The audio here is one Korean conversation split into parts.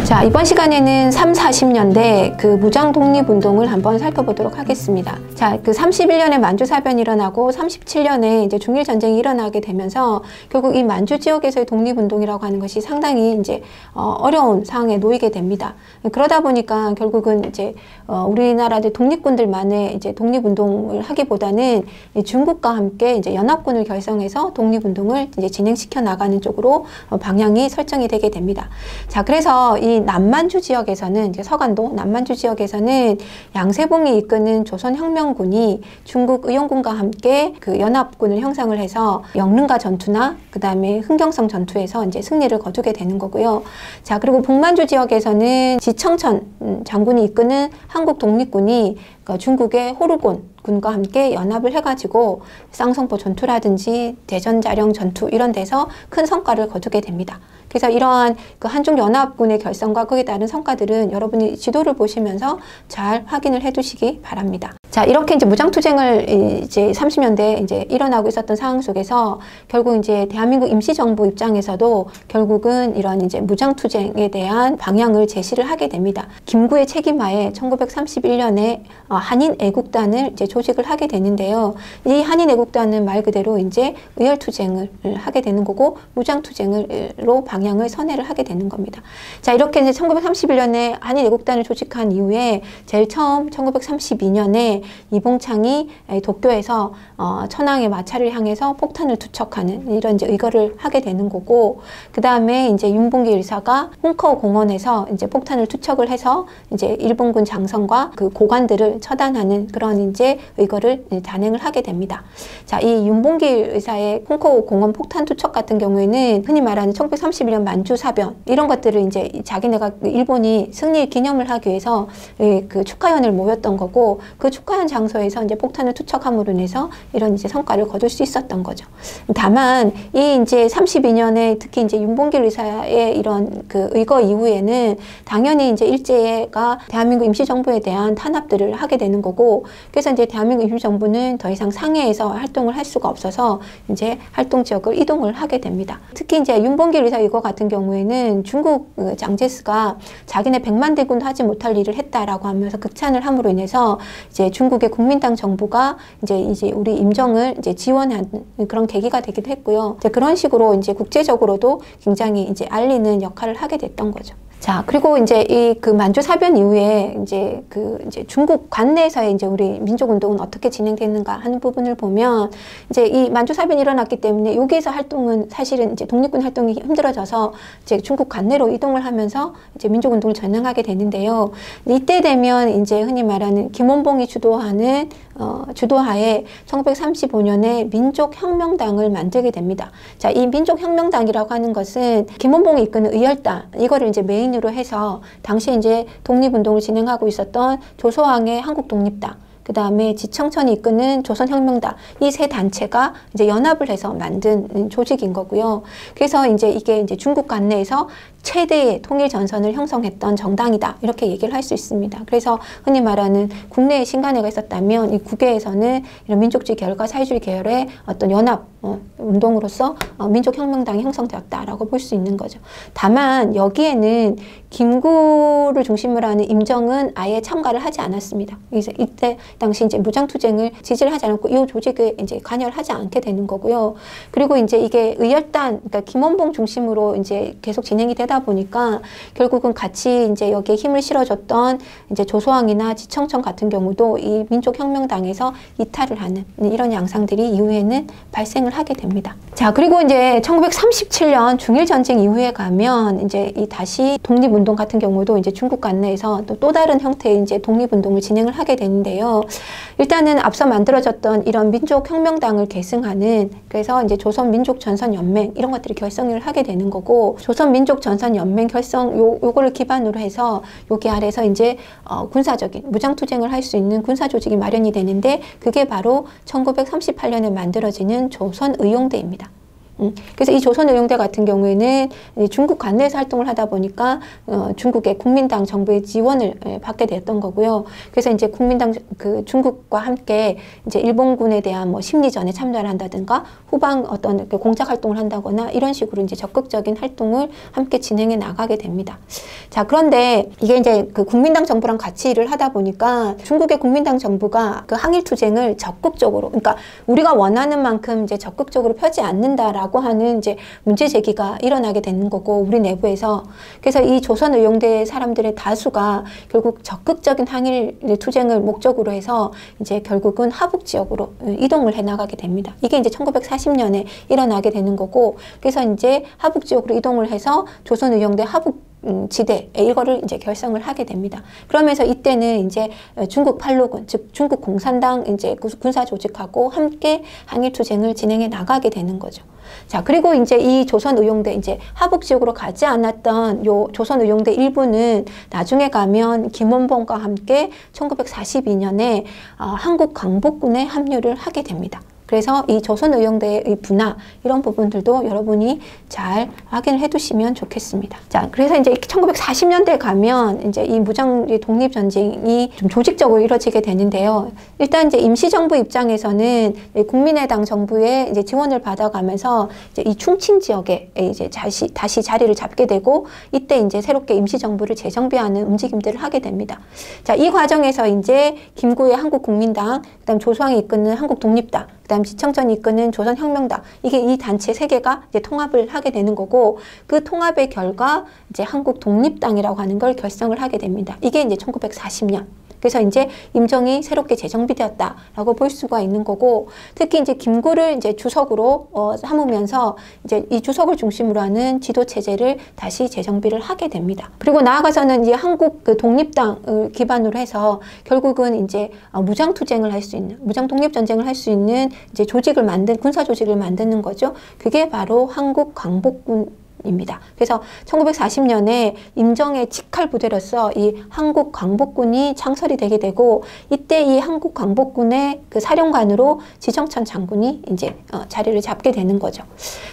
자, 이번 시간에는 3, 40년대 그 무장 독립운동을 한번 살펴보도록 하겠습니다. 자, 그 31년에 만주사변이 일어나고 37년에 이제 중일전쟁이 일어나게 되면서 결국 이 만주 지역에서의 독립운동이라고 하는 것이 상당히 이제 어려운 상황에 놓이게 됩니다. 그러다 보니까 결국은 이제 우리나라의 독립군들만의 이제 독립운동을 하기보다는 중국과 함께 이제 연합군을 결성해서 독립운동을 이제 진행시켜 나가는 쪽으로 방향이 설정이 되게 됩니다. 자, 그래서 이 남만주 지역에서는 이제 서간도 남만주 지역에서는 양세봉이 이끄는 조선혁명군이 중국 의용군과 함께 그 연합군을 형성을 해서 영릉가 전투나 그 다음에 흥경성 전투에서 이제 승리를 거두게 되는 거고요. 자, 그리고 북만주 지역에서는 지청천 장군이 이끄는 한국 독립군이 중국의 호르곤 군과 함께 연합을 해가지고 쌍성포 전투라든지 대전자령 전투 이런 데서 큰 성과를 거두게 됩니다. 그래서 이러한 그 한중연합군의 결성과 거기에 따른 성과들은 여러분이 지도를 보시면서 잘 확인을 해 두시기 바랍니다. 자, 이렇게 이제 무장투쟁을 이제 30년대에 이제 일어나고 있었던 상황 속에서 결국 이제 대한민국 임시정부 입장에서도 결국은 이런 이제 무장투쟁에 대한 방향을 제시를 하게 됩니다. 김구의 책임하에 1931년에 한인애국단을 이제 조직을 하게 되는데요. 이 한인애국단은 말 그대로 이제 의열투쟁을 하게 되는 거고 무장투쟁으로 방향을 선회를 하게 되는 겁니다. 자, 이렇게 이제 1931년에 한인애국단을 조직한 이후에 제일 처음 1932년에 이봉창이 도쿄에서 천황의 마차를 향해서 폭탄을 투척하는 이런 이제 의거를 하게 되는 거고, 그 다음에 이제 윤봉길 의사가 홍커 공원에서 이제 폭탄을 투척을 해서 이제 일본군 장성과 그 고관들을 처단하는 그런 이제 의거를 단행을 하게 됩니다. 자, 이 윤봉길 의사의 홍커 공원 폭탄 투척 같은 경우에는 흔히 말하는 1931년 만주사변 이런 것들을 이제 자기네가 일본이 승리 기념을 하기 위해서 그 축하연을 모였던 거고, 그 축하연 장소에서 이제 폭탄을 투척함으로 인해서 이런 이제 성과를 거둘 수 있었던 거죠. 다만 이 이제 32년에 특히 이제 윤봉길 의사의 이런 그 의거 이후에는 당연히 이제 일제가 대한민국 임시정부에 대한 탄압들을 하게 되는 거고, 그래서 이제 대한민국 임시정부는 더 이상 상해에서 활동을 할 수가 없어서 이제 활동 지역을 이동을 하게 됩니다. 특히 이제 윤봉길 의사 의거 같은 경우에는 중국 장제스가 자기네 100만 대군도 하지 못할 일을 했다라고 하면서 극찬을 함으로 인해서 이제 중국의 국민당 정부가 이제 우리 임정을 이제 지원하는 그런 계기가 되기도 했고요. 이제 그런 식으로 이제 국제적으로도 굉장히 이제 알리는 역할을 하게 됐던 거죠. 자, 그리고 이제 이 그 만주사변 이후에 이제 중국 관내에서의 이제 우리 민족운동은 어떻게 진행됐는가 하는 부분을 보면, 이제 이 만주사변이 일어났기 때문에 여기에서 활동은 사실은 이제 독립군 활동이 힘들어져서 이제 중국 관내로 이동을 하면서 이제 민족운동을 전향하게 되는데요. 이때 되면 이제 흔히 말하는 김원봉이 주도하는 주도하에 1935년에 민족혁명당을 만들게 됩니다. 자, 이 민족혁명당이라고 하는 것은 김원봉이 이끄는 의열당, 이거를 이제 메인으로 해서 당시 이제 독립운동을 진행하고 있었던 조소왕의 한국독립당, 그 다음에 지청천이 이끄는 조선혁명당, 이 세 단체가 이제 연합을 해서 만든 조직인 거고요. 그래서 이제 이게 이제 중국 관내에서 최대의 통일 전선을 형성했던 정당이다, 이렇게 얘기를 할 수 있습니다. 그래서 흔히 말하는 국내에 신간회가 있었다면 이 국외에서는 이런 민족주의 계열과 사회주의 계열의 어떤 연합 운동으로서 민족혁명당이 형성되었다라고 볼 수 있는 거죠. 다만 여기에는 김구를 중심으로 하는 임정은 아예 참가를 하지 않았습니다. 그래서 이때 당시 이제 무장투쟁을 지지를 하지 않았고 이 조직에 이제 관여를 하지 않게 되는 거고요. 그리고 이제 이게 의열단, 그러니까 김원봉 중심으로 이제 계속 진행이 되다 보니까 결국은 같이 이제 여기에 힘을 실어줬던 이제 조소왕이나 지청천 같은 경우도 이 민족혁명당에서 이탈을 하는 이런 양상들이 이후에는 발생을 하게 됩니다. 자, 그리고 이제 1937년 중일전쟁 이후에 가면 이제 이 다시 독립운동 같은 경우도 이제 중국 관내에서 또 다른 형태의 이제 독립운동을 진행을 하게 되는데요. 일단은 앞서 만들어졌던 이런 민족혁명당을 계승하는, 그래서 이제 조선민족전선연맹 이런 것들이 결성을 하게 되는 거고, 조선민족전선연맹 결성 요거를 기반으로 해서 여기 아래서 이제 군사적인 무장투쟁을 할 수 있는 군사조직이 마련이 되는데, 그게 바로 1938년에 만들어지는 조선의용대입니다. 그래서 이 조선의용대 같은 경우에는 중국 관내에서 활동을 하다 보니까 중국의 국민당 정부의 지원을 받게 되었던 거고요. 그래서 이제 국민당 그 중국과 함께 이제 일본군에 대한 뭐 심리전에 참여를 한다든가 후방 어떤 공작 활동을 한다거나 이런 식으로 이제 적극적인 활동을 함께 진행해 나가게 됩니다. 자, 그런데 이게 이제 그 국민당 정부랑 같이 일을 하다 보니까 중국의 국민당 정부가 그 항일 투쟁을 적극적으로, 그러니까 우리가 원하는 만큼 이제 적극적으로 펴지 않는다라고 하는 이제 문제 제기가 일어나게 되는 거고, 우리 내부에서. 그래서 이 조선의용대 사람들의 다수가 결국 적극적인 항일 투쟁을 목적으로 해서 이제 결국은 하북 지역으로 이동을 해 나가게 됩니다. 이게 이제 1940년에 일어나게 되는 거고, 그래서 이제 하북 지역으로 이동을 해서 조선의용대 하북 지대 이거를 이제 결성을 하게 됩니다. 그러면서 이때는 이제 중국 팔로군, 즉 중국 공산당 이제 군사 조직하고 함께 항일 투쟁을 진행해 나가게 되는 거죠. 자, 그리고 이제 이 조선의용대 이제 하북 지역으로 가지 않았던 요 조선의용대 일부는 나중에 가면 김원봉과 함께 1942년에 한국 광복군에 합류를 하게 됩니다. 그래서 이 조선의용대의 분화 이런 부분들도 여러분이 잘 확인을 해두시면 좋겠습니다. 자, 그래서 이제 1940년대에 가면 이제 이 무장 독립전쟁이 좀 조직적으로 이루어지게 되는데요. 일단 이제 임시정부 입장에서는 국민의당 정부의 이제 지원을 받아가면서 이제 이 충칭 지역에 이제 다시 자리를 잡게 되고, 이때 이제 새롭게 임시정부를 재정비하는 움직임들을 하게 됩니다. 자, 이 과정에서 이제 김구의 한국국민당, 그다음 조수왕이 이끄는 한국독립당, 그다음 지청전이 이끄는 조선혁명당, 이게 이 단체 세 개가 이제 통합을 하게 되는 거고, 그 통합의 결과 이제 한국독립당이라고 하는 걸 결성을 하게 됩니다. 이게 이제 1940년. 그래서 이제 임정이 새롭게 재정비되었다라고 볼 수가 있는 거고, 특히 이제 김구를 이제 주석으로 삼으면서 이제 이 주석을 중심으로 하는 지도 체제를 다시 재정비를 하게 됩니다. 그리고 나아가서는 이제 한국 그 독립당을 기반으로 해서 결국은 이제 무장 투쟁을 할 수 있는, 무장 독립 전쟁을 할 수 있는 이제 조직을 군사 조직을 만드는 거죠. 그게 바로 한국 광복군 입니다. 그래서 1940년에 임정의 직할 부대로서 이 한국 광복군이 창설이 되게 되고, 이때 이 한국 광복군의 그 사령관으로 지정천 장군이 이제 자리를 잡게 되는 거죠.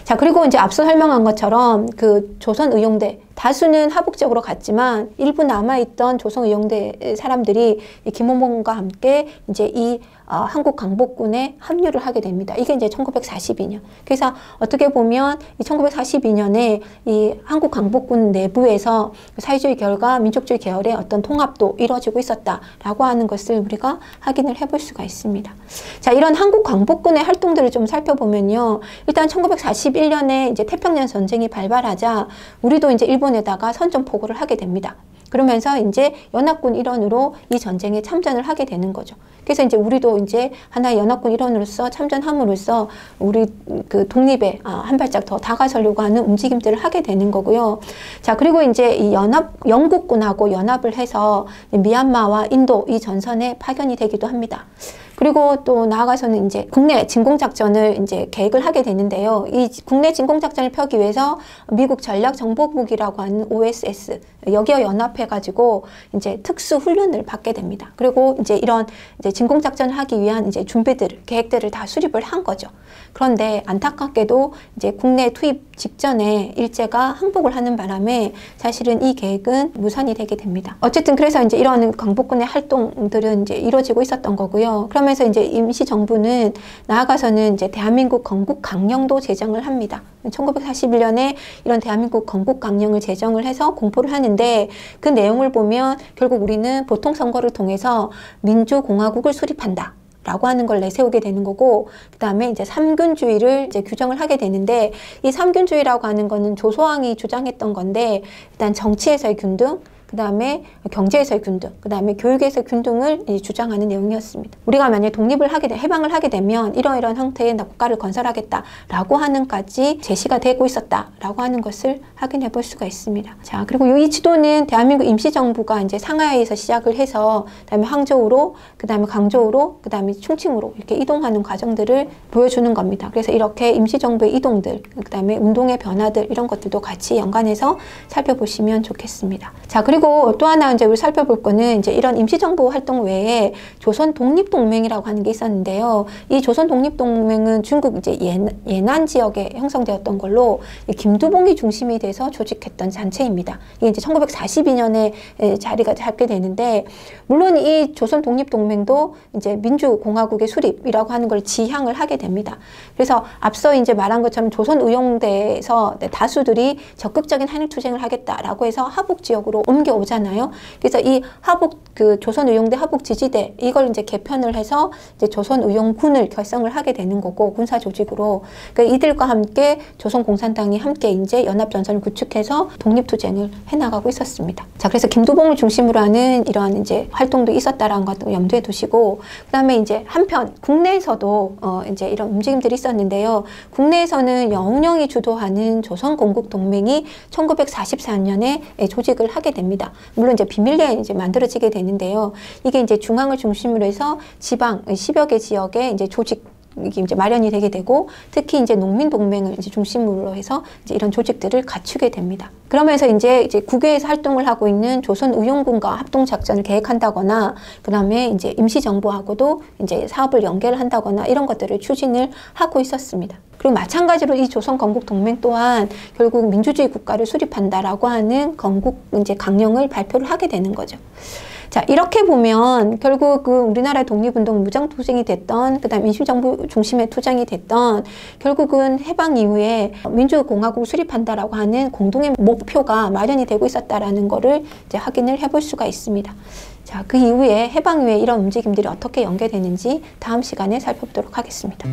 자, 그리고 이제 앞서 설명한 것처럼 그 조선의용대 다수는 하북 지역으로 갔지만 일부 남아있던 조선의용대 사람들이 김원봉과 함께 이제 이 한국 광복군에 합류를 하게 됩니다. 이게 이제 1942년. 그래서 어떻게 보면 이 1942년에 이 한국 광복군 내부에서 사회주의 계열과 민족주의 계열의 어떤 통합도 이루어지고 있었다라고 하는 것을 우리가 확인을 해볼 수가 있습니다. 자, 이런 한국 광복군의 활동들을 좀 살펴보면요. 일단 1941년에 이제 태평양 전쟁이 발발하자 우리도 이제 일본에다가 선전포고를 하게 됩니다. 그러면서 이제 연합군 일원으로 이 전쟁에 참전을 하게 되는 거죠. 그래서 이제 우리도 이제 하나의 연합군 일원으로서 참전함으로써 우리 그 독립에 한 발짝 더 다가서려고 하는 움직임들을 하게 되는 거고요. 자, 그리고 이제 이 영국군하고 연합을 해서 미얀마와 인도 이 전선에 파견이 되기도 합니다. 그리고 또 나아가서는 이제 국내 진공작전을 이제 계획을 하게 되는데요. 이 국내 진공작전을 펴기 위해서 미국 전략정보국이라고 하는 OSS, 여기와 연합해가지고 이제 특수 훈련을 받게 됩니다. 그리고 이제 이런 이제 진공작전을 하기 위한 이제 계획들을 다 수립을 한 거죠. 그런데 안타깝게도 이제 국내 투입 직전에 일제가 항복을 하는 바람에 사실은 이 계획은 무산이 되게 됩니다. 어쨌든 그래서 이제 이런 광복군의 활동들은 이제 이루어지고 있었던 거고요. 그러면서 이제 임시정부는 나아가서는 이제 대한민국 건국 강령도 제정을 합니다. 1941년에 이런 대한민국 건국 강령을 제정을 해서 공포를 하는데, 그 내용을 보면 결국 우리는 보통선거를 통해서 민주공화국을 수립한다 라고 하는 걸 내세우게 되는 거고, 그 다음에 이제 삼균주의를 이제 규정을 하게 되는데, 이 삼균주의라고 하는 거는 조소왕이 주장했던 건데, 일단 정치에서의 균등, 그 다음에 경제에서의 균등, 그 다음에 교육에서의 균등을 주장하는 내용이었습니다. 우리가 만약에 해방을 하게 되면 이러이러한 형태의 국가를 건설하겠다라고 하는까지 제시가 되고 있었다라고 하는 것을 확인해 볼 수가 있습니다. 자, 그리고 이 지도는 대한민국 임시정부가 이제 상하이에서 시작을 해서 그다음에 항저우로, 그다음에 강저우로, 그다음에 충칭으로 이렇게 이동하는 과정들을 보여주는 겁니다. 그래서 이렇게 임시정부의 이동들, 그다음에 운동의 변화들 이런 것들도 같이 연관해서 살펴보시면 좋겠습니다. 자, 그리고 그리고 또 하나 이제 우리 살펴볼 거는 이제 이런 임시정부 활동 외에 조선 독립동맹이라고 하는 게 있었는데요. 이 조선 독립동맹은 중국 이제 예난 지역에 형성되었던 걸로 김두봉이 중심이 돼서 조직했던 단체입니다. 이게 이제 1942년에 자리가 잡게 되는데, 물론 이 조선 독립동맹도 이제 민주공화국의 수립이라고 하는 걸 지향을 하게 됩니다. 그래서 앞서 이제 말한 것처럼 조선 의용대에서 다수들이 적극적인 한일투쟁을 하겠다라고 해서 하북 지역으로 옮겨오잖아요. 그래서 이 하북 그 조선의용대 하북지지대 이걸 이제 개편을 해서 이제 조선의용군을 결성을 하게 되는 거고, 군사 조직으로. 그러니까 이들과 함께 조선공산당이 함께 이제 연합전선을 구축해서 독립투쟁을 해나가고 있었습니다. 자, 그래서 김두봉을 중심으로 하는 이러한 이제 활동도 있었다라는 것도 염두에 두시고, 그다음에 이제 한편 국내에서도 이제 이런 움직임들이 있었는데요. 국내에서는 영웅령이 주도하는 조선건국동맹이 1944년에 조직을 하게 됩니다. 물론 이제 비밀리에 이제 만들어지게 되는데요. 이게 이제 중앙을 중심으로 해서 지방 10여 개 지역에 이제 이게 이제 마련이 되게 되고, 특히 이제 농민동맹을 이제 중심으로 해서 이제 이런 조직들을 갖추게 됩니다. 그러면서 이제 국외에서 활동을 하고 있는 조선의용군과 합동작전을 계획한다거나, 그 다음에 이제 임시정부하고도 이제 사업을 연계를 한다거나 이런 것들을 추진을 하고 있었습니다. 그리고 마찬가지로 이 조선건국동맹 또한 결국 민주주의 국가를 수립한다라고 하는 건국 이제 강령을 발표를 하게 되는 거죠. 자, 이렇게 보면 결국 그 우리나라의 독립운동 무장투쟁이 됐던, 그 다음 민주정부 중심의 투쟁이 됐던, 결국은 해방 이후에 민주공화국을 수립한다라고 하는 공동의 목표가 마련이 되고 있었다라는 거를 이제 확인을 해볼 수가 있습니다. 자, 그 이후에 해방 이후에 이런 움직임들이 어떻게 연계되는지 다음 시간에 살펴보도록 하겠습니다.